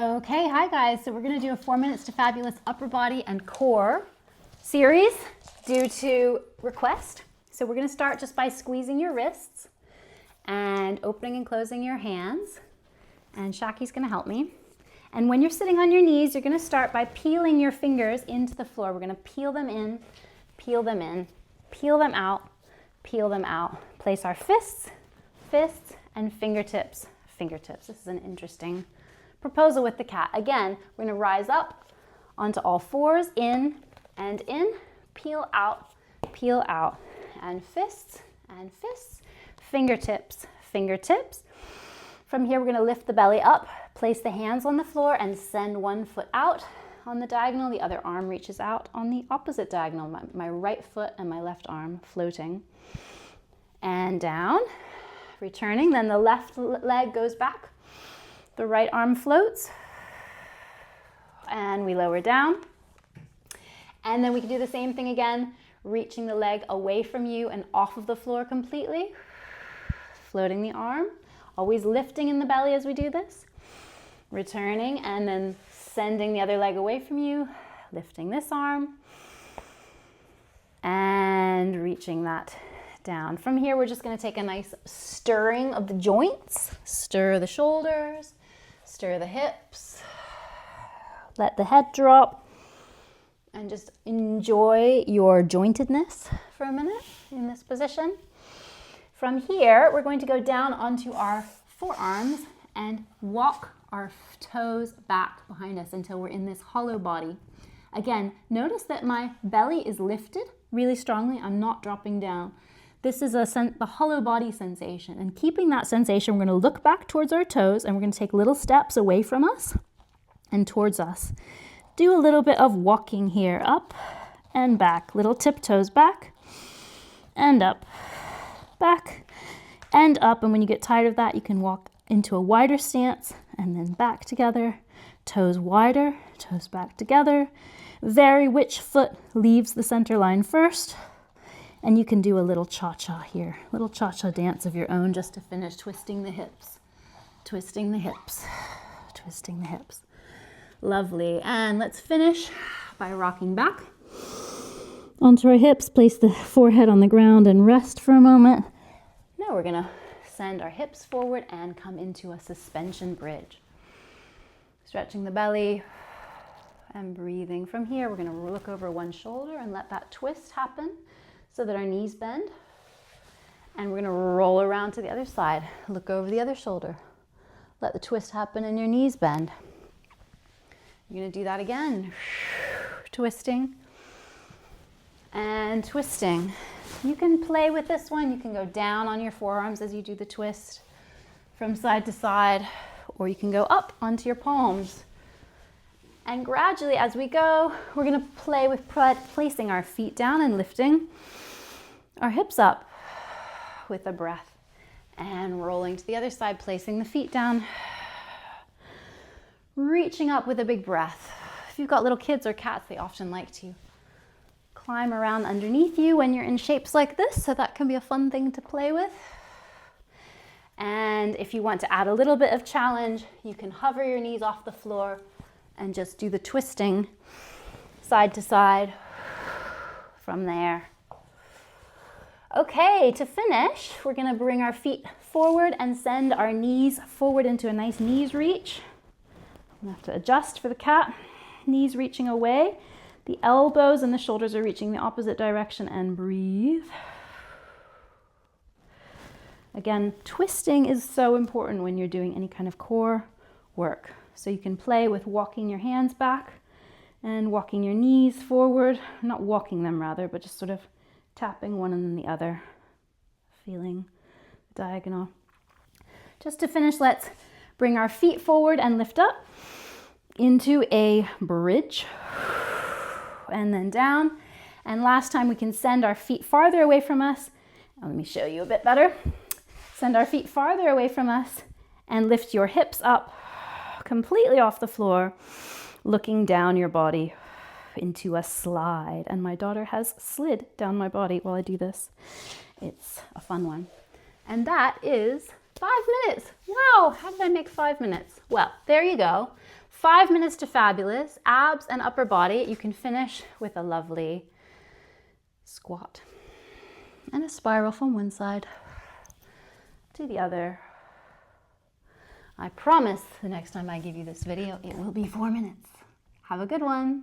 Okay, hi guys. So we're going to do a 4 minutes to fabulous upper body and core series due to request. So we're going to start just by squeezing your wrists and opening and closing your hands. And Shaki's going to help me. And when you're sitting on your knees, you're going to start by peeling your fingers into the floor. We're going to peel them in, peel them in, peel them out, peel them out. Place our fists, and fingertips, fingertips. This is an interesting proposal with the cat. Again, we're going to rise up onto all fours, in, peel out, and fists, fingertips, fingertips. From here, we're going to lift the belly up, place the hands on the floor, and send one foot out on the diagonal. The other arm reaches out on the opposite diagonal. My right foot and my left arm floating. And down, returning. Then the left leg goes back. The right arm floats. And we lower down. And then we can do the same thing again, reaching the leg away from you and off of the floor completely. Floating the arm. Always lifting in the belly as we do this. Returning and then sending the other leg away from you. Lifting this arm. And reaching that down. From here, we're just going to take a nice stirring of the joints. Stir the shoulders. Stir the hips. Let the head drop. And just enjoy your jointedness for a minute in this position. From here, we're going to go down onto our forearms and walk our toes back behind us until we're in this hollow body. Again, notice that my belly is lifted really strongly. I'm not dropping down. This is the hollow body sensation. And keeping that sensation, we're going to look back towards our toes and we're going to take little steps away from us and towards us. Do a little bit of walking here, up and back. Little tiptoes back and up, back and up. And when you get tired of that, you can walk into a wider stance and then back together. Toes wider, toes back together. Vary which foot leaves the center line first. And you can do a little cha-cha here, little cha-cha dance of your own just to finish twisting the hips, twisting the hips, twisting the hips. Lovely. And let's finish by rocking back onto our hips. Place the forehead on the ground and rest for a moment. Now we're going to send our hips forward and come into a suspension bridge. Stretching the belly and breathing. From here, we're going to look over one shoulder and let that twist happen so that our knees bend. And we're going to roll around to the other side. Look over the other shoulder. Let the twist happen and your knees bend. You're going to do that again. Twisting and twisting. You can play with this one. You can go down on your forearms as you do the twist from side to side, or you can go up onto your palms. And gradually as we go, we're going to play with placing our feet down and lifting our hips up with a breath and rolling to the other side, placing the feet down, reaching up with a big breath. If you've got little kids or cats, they often like to climb around underneath you when you're in shapes like this, so that can be a fun thing to play with. And if you want to add a little bit of challenge, you can hover your knees off the floor and just do the twisting side to side from there. Okay, to finish, we're going to bring our feet forward and send our knees forward into a nice knees reach. I'm going to have to adjust for the cat. Knees reaching away. The elbows and the shoulders are reaching the opposite direction, and breathe. Again, twisting is so important when you're doing any kind of core work. So you can play with walking your hands back and walking your knees forward. Not walking them rather, but just sort of tapping one and then the other. Feeling the diagonal. Just to finish, let's bring our feet forward and lift up into a bridge. And then down. And last time we can send our feet farther away from us. Let me show you a bit better. Send our feet farther away from us and lift your hips up completely off the floor, looking down your body into a slide. And my daughter has slid down my body while I do this. It's a fun one. And that is 5 minutes. Wow, how did I make 5 minutes? Well, there you go. 5 minutes to fabulous, abs and upper body. You can finish with a lovely squat and a spiral from one side to the other. I promise the next time I give you this video, it will be 4 minutes. Have a good one.